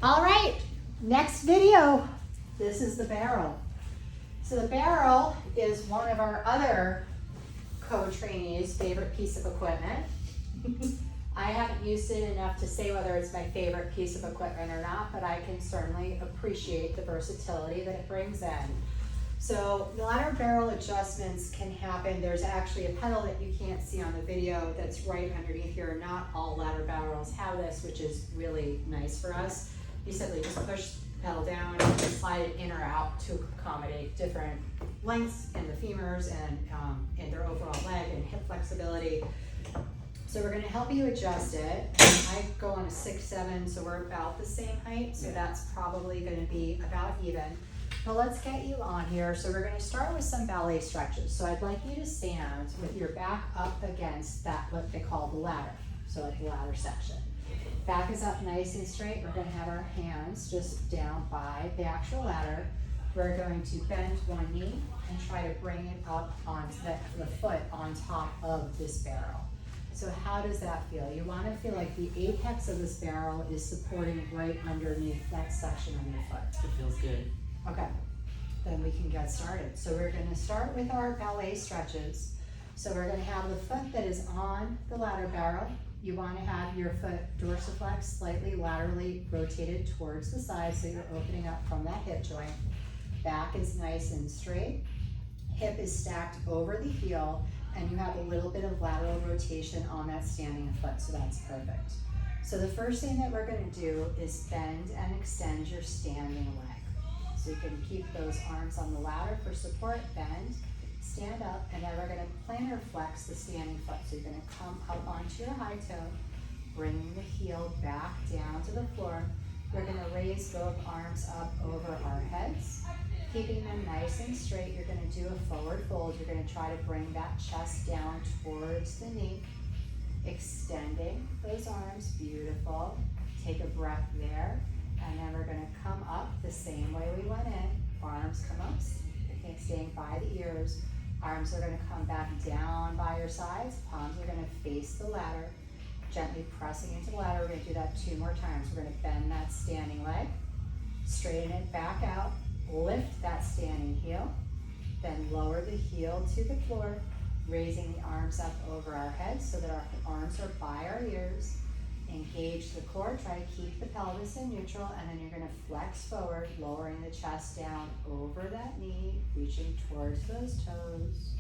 All right, next video. This is the barrel. So the barrel is one of our other co-trainees' favorite piece of equipment. I haven't used it enough to say whether it's my favorite piece of equipment or not, but I can certainly appreciate the versatility that it brings in. So the ladder barrel adjustments can happen. There's actually a pedal that you can't see on the video that's right underneath here. Not all ladder barrels have this, which is really nice for us. You simply just push the pedal down and slide it in or out to accommodate different lengths in the femurs and in their overall leg and hip flexibility. So we're gonna help you adjust it. I go on a 6'7", so we're about the same height, so that's probably gonna be about even. But let's get you on here. So we're gonna start with some ballet stretches. So I'd like you to stand with your back up against that, what they call the ladder. So like the ladder section. Back is up nice and straight. We're gonna have our hands just down by the actual ladder. We're going to bend one knee and try to bring it up onto the foot on top of this barrel. So how does that feel? You want to feel like the apex of this barrel is supporting right underneath that section on your foot. It feels good. Okay, then we can get started. So we're going to start with our ballet stretches. So we're going to have the foot that is on the ladder barrel. You want to have your foot dorsiflex slightly laterally rotated towards the side so you're opening up from that hip joint. Back is nice and straight. Hip is stacked over the heel, and you have a little bit of lateral rotation on that standing foot, so that's perfect. So the first thing that we're going to do is bend and extend your standing leg. So you can keep those arms on the ladder for support, bend, stand up, and then we're going to plantar flex the standing foot. So you're going to come up onto your high toe, bringing the heel back down to the floor. We're going to raise both arms up over our heads. Keeping them nice and straight, you're going to do a forward fold. You're going to try to bring that chest down towards the knee. Extending those arms, beautiful. Take a breath there. And then we're going to come up the same way we went in. Arms come up, staying by the ears. Arms are going to come back down by your sides. Palms are going to face the ladder. Gently pressing into the ladder. We're going to do that 2 more times. We're going to bend that standing leg. Straighten it back out. Lift that standing heel, then lower the heel to the floor, raising the arms up over our heads so that our arms are by our ears. Engage the core, try to keep the pelvis in neutral, and then you're going to flex forward, lowering the chest down over that knee, reaching towards those toes.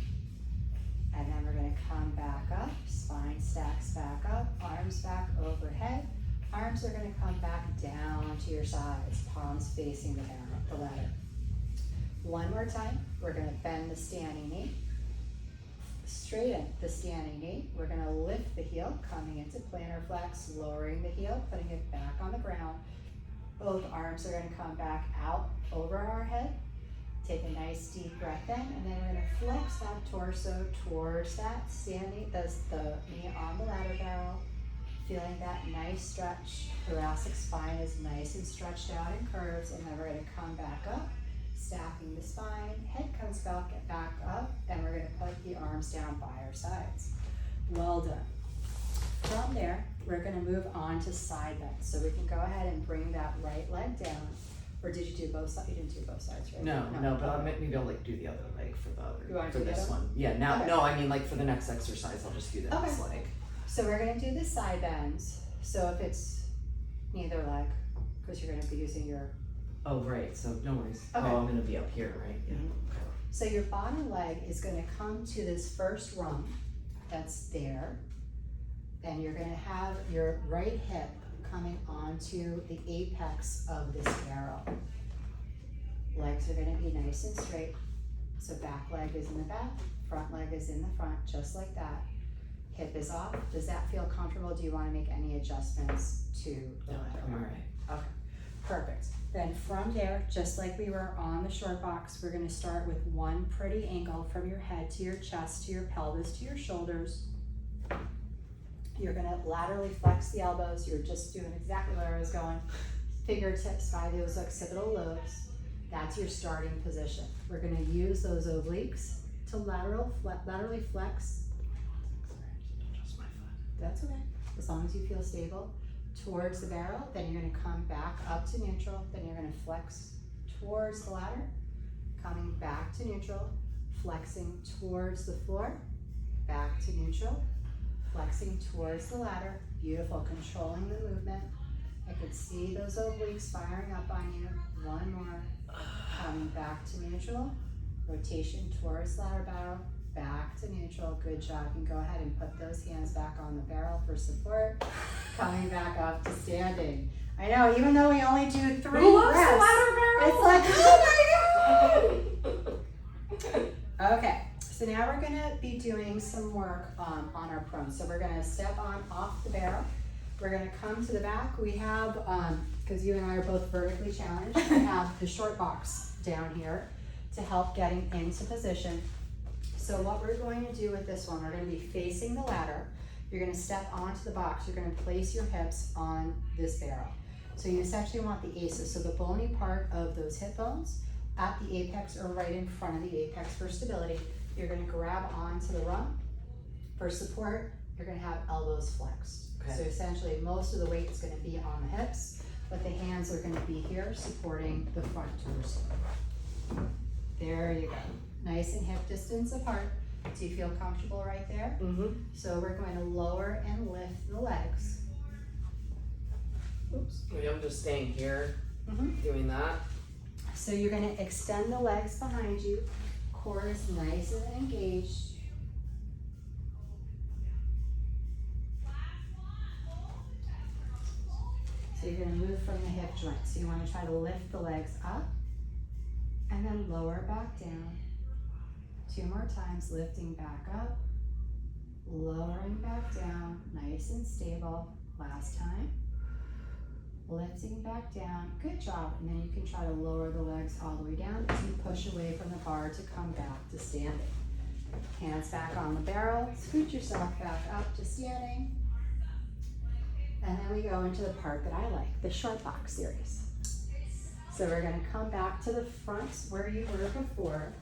And then we're going to come back up, spine stacks back up, arms back overhead. Arms are going to come back down to your sides, palms facing the ladder. One more time, we're going to bend the standing knee, straighten the standing knee. We're going to lift the heel, coming into plantar flex, lowering the heel, putting it back on the ground. Both arms are going to come back out over our head. Take a nice deep breath in, and then we're going to flex that torso towards that standing, the knee on the ladder barrel. Feeling that nice stretch. Thoracic spine is nice and stretched out and curves, and then we're going to come back up, stacking the spine, head comes back up, and we're going to put the arms down by our sides. Well done. From there, we're going to move on to side bend. So we can go ahead and bring that right leg down. Or did you do both sides? You didn't do both sides, right? No, but maybe I'll like do the other leg for the other. You want to for do this the other? one? Yeah. Now, Okay. no, I mean like for the next exercise, I'll just do the next leg. So we're going to do the side bends. So if it's neither leg, because you're going to be using your... Oh, right. So no worries. Okay. Oh, I'm going to be up here, right? Yeah. Okay. So your bottom leg is going to come to this first rung that's there. Then you're going to have your right hip coming onto the apex of this barrel. Legs are going to be nice and straight. So back leg is in the back, front leg is in the front, just like that. Hip is off. Does that feel comfortable? Do you want to make any adjustments to the No, ladder? I'm all right. Okay, perfect. Then from there, just like we were on the short box, we're going to start with one pretty angle from your head to your chest, to your pelvis, to your shoulders. You're going to laterally flex the elbows. You're just doing exactly where I was going. Fingertips by those occipital lobes. That's your starting position. We're going to use those obliques to laterally flex. Just my foot. That's okay, as long as you feel stable. towards the barrel, then you're gonna come back up to neutral, then you're gonna flex towards the ladder, coming back to neutral, flexing towards the floor, back to neutral, flexing towards the ladder. Beautiful, controlling the movement. I could see those obliques firing up on you. One more, coming back to neutral, rotation towards ladder barrel, back to neutral. Good job. You can go ahead and put those hands back on the barrel for support. Coming back up to standing. I know, even though we only do 3 Who loves the reps, ladder barrel? it's like, oh my God! Okay, so now we're gonna be doing some work on our prone. So we're gonna step on off the barrel. We're gonna come to the back. We have, because you and I are both vertically challenged, we have the short box down here to help getting into position. So what we're going to do with this one, we're gonna be facing the ladder. You're gonna step onto the box. You're gonna place your hips on this barrel. So you essentially want the aces, so the bony part of those hip bones at the apex or right in front of the apex for stability. You're gonna grab onto the rung. For support, you're gonna have elbows flexed. Okay. So essentially most of the weight is gonna be on the hips, but the hands are gonna be here supporting the front torso. There you go. Nice and hip distance apart. Do you feel comfortable right there? Mm-hmm. So we're going to lower and lift the legs. Oops. Maybe I'm just staying here, Mm-hmm. doing that. So you're going to extend the legs behind you. Core is nice and engaged. So you're going to move from the hip joint. So you want to try to lift the legs up and then lower back down. 2 more times, lifting back up, lowering back down, nice and stable. Last time. Lifting back down, good job. And then you can try to lower the legs all the way down as you push away from the bar to come back to standing. Hands back on the barrel, scoot yourself back up to standing. And then we go into the part that I like, the short box series. So we're gonna come back to the front where you were before,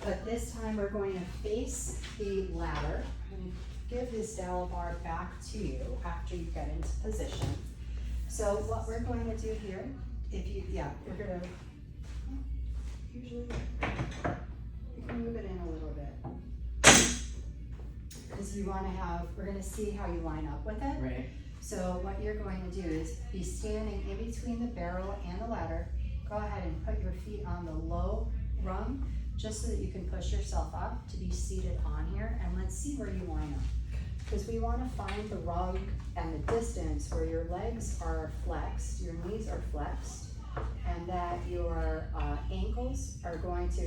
but this time we're going to face the ladder. I'm gonna give this dowel bar back to you after you get into position. So what we're going to do here, we're gonna, usually, you can move it in a little bit. Because you wanna we're gonna see how you line up with it. Right. So what you're going to do is be standing in between the barrel and the ladder. Go ahead and put your feet on the low rung, just so that you can push yourself up to be seated on here, and let's see where you line up. Because we want to find the rung and the distance where your legs are flexed, your knees are flexed, and that your ankles are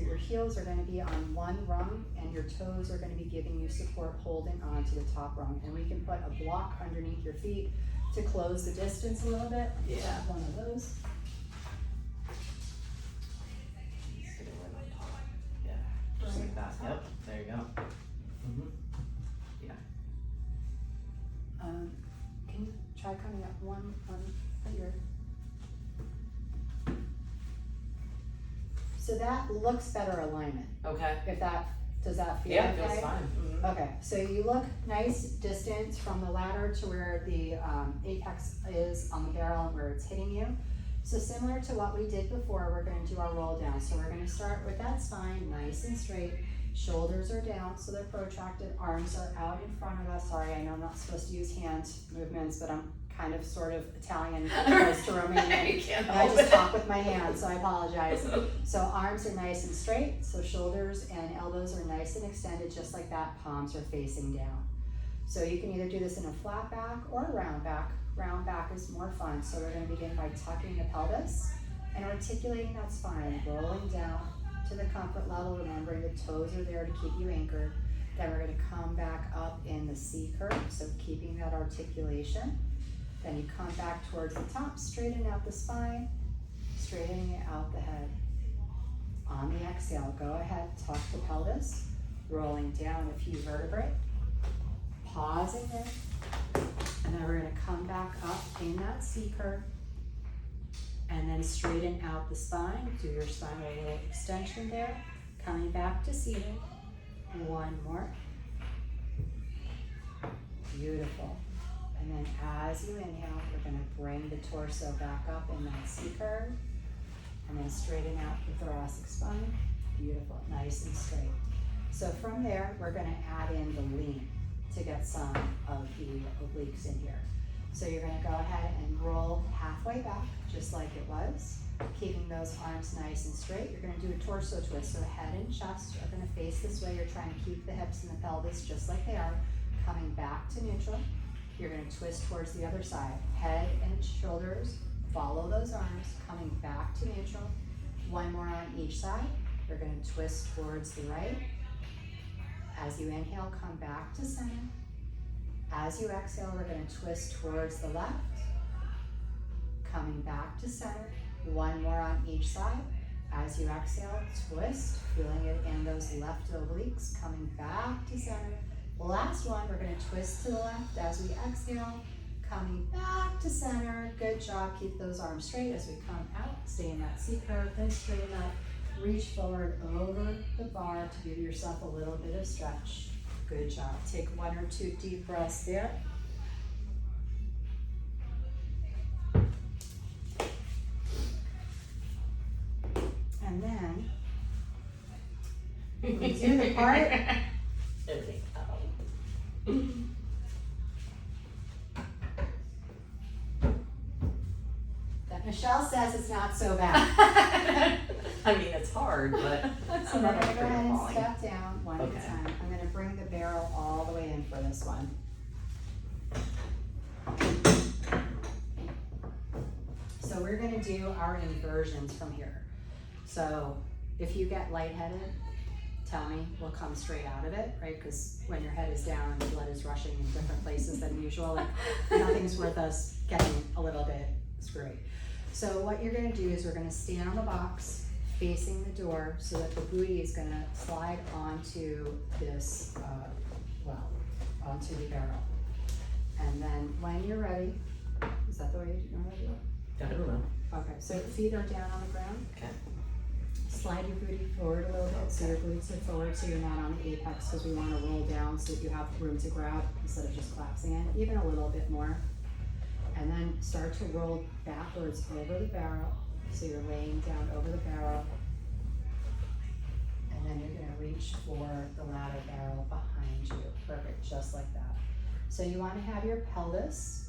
your heels are going to be on one rung, and your toes are going to be giving you support holding on to the top rung. And we can put a block underneath your feet to close the distance a little bit. Yeah. One of those. Yeah. Just like that. Yep. There you go. Mm-hmm. Can you try coming up one finger? So that looks better alignment. Okay. Does that feel Yeah, it okay? feels fine. Mm-hmm. Okay, so you look nice distance from the ladder to where the apex is on the barrel and where it's hitting you. So similar to what we did before, we're going to do our roll down. So we're going to start with that spine, nice and straight. Shoulders are down, so they're protracted. Arms are out in front of us. Sorry, I know I'm not supposed to use hand movements, but I'm kind of sort of Italian close to Romanian. And I just talk with my hands, so I apologize. So arms are nice and straight. So shoulders and elbows are nice and extended, just like that. Palms are facing down. So you can either do this in a flat back or a round back. Round back is more fun. So we're going to begin by tucking the pelvis and articulating that spine, rolling down to the comfort level, remembering the toes are there to keep you anchored. Then we're going to come back up in the C curve, so keeping that articulation. Then you come back towards the top, straighten out the spine, straightening out the head. On the exhale, go ahead, tuck the pelvis, rolling down a few vertebrae, pausing there, and then we're going to come back up in that C curve. And then straighten out the spine, do your spinal little extension there. Coming back to seated. One more. Beautiful. And then as you inhale, we're gonna bring the torso back up in that C curve. And then straighten out the thoracic spine. Beautiful, nice and straight. So from there, we're gonna add in the lean to get some of the obliques in here. So you're gonna go ahead and roll halfway back, just like it was, keeping those arms nice and straight. You're gonna do a torso twist, so head and chest are gonna face this way. You're trying to keep the hips and the pelvis just like they are, coming back to neutral. You're gonna twist towards the other side. Head and shoulders, follow those arms, coming back to neutral. One more on each side. You're gonna twist towards the right. As you inhale, come back to center. As you exhale, we're gonna twist towards the left. Coming back to center. One more on each side. As you exhale, twist, feeling it in those left obliques, coming back to center. Last one, we're gonna twist to the left as we exhale, coming back to center. Good job, keep those arms straight as we come out, stay in that C curve, then straighten up, reach forward over the bar to give yourself a little bit of stretch. Good job, take 1 or 2 deep breaths there. And then, we do the part that Michelle says it's not so bad. I mean, it's hard, but So I'm we're not gonna go afraid ahead of and falling. step down one at Okay. a time. I'm gonna bring the barrel all the way in for this one. So we're gonna do our inversions from here. So if you get lightheaded, tell me, we'll come straight out of it, right? Because when your head is down, the blood is rushing in different places than usual. Like, nothing's worth us getting a little bit screwy. So what you're gonna do is we're gonna stand on the box facing the door so that the booty is gonna slide onto this, onto the barrel. And then when you're ready, is that the way you normally do it? I don't know. Okay, so feet are down on the ground. Okay. Slide your booty forward a little bit so your glutes are forward so you're not on the apex because we want to roll down so that you have room to grab instead of just collapsing in, even a little bit more. And then start to roll backwards over the barrel. So you're laying down over the barrel. And then you're gonna reach for the ladder barrel behind you. Perfect, just like that. So you wanna have your pelvis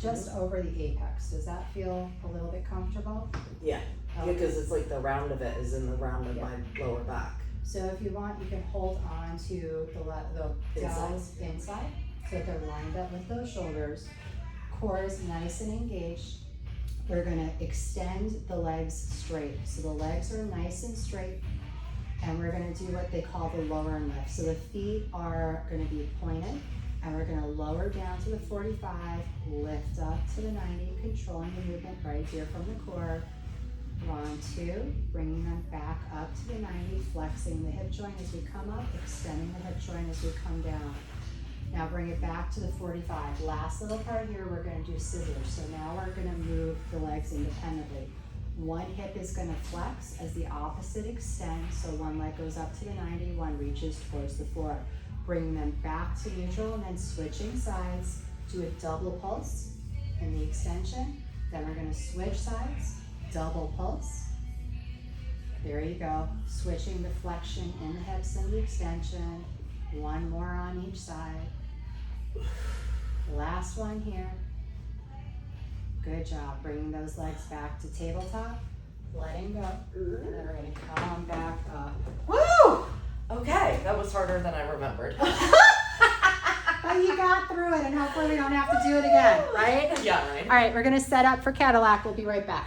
just over the apex. Does that feel a little bit comfortable? Yeah, Okay. because it's like the round of it is in the round of Yeah. my lower back. So if you want, you can hold on to the dowels inside so that they're lined up with those shoulders. Core is nice and engaged. We're gonna extend the legs straight. So the legs are nice and straight. And we're gonna do what they call the lower lift. So the feet are gonna be pointed and we're gonna lower down to the 45, lift up to the 90, controlling the movement right here from the core. 1, 2, bringing them back up to the 90, flexing the hip joint as we come up, extending the hip joint as we come down. Now bring it back to the 45. Last little part here, we're gonna do scissors. So now we're gonna move the legs independently. One hip is gonna flex as the opposite extends. So one leg goes up to the 90, one reaches towards the floor. Bring them back to neutral and then switching sides. Do a double pulse in the extension. Then we're gonna switch sides, double pulse. There you go. Switching the flexion in the hips and the extension. One more on each side. Last one here. Good job. Bringing those legs back to tabletop. Letting go. And then we're going to come back up. Woo! Okay, that was harder than I remembered. But you got through it, and hopefully we don't have to do it again, right? Yeah, right. All right, we're going to set up for Cadillac. We'll be right back.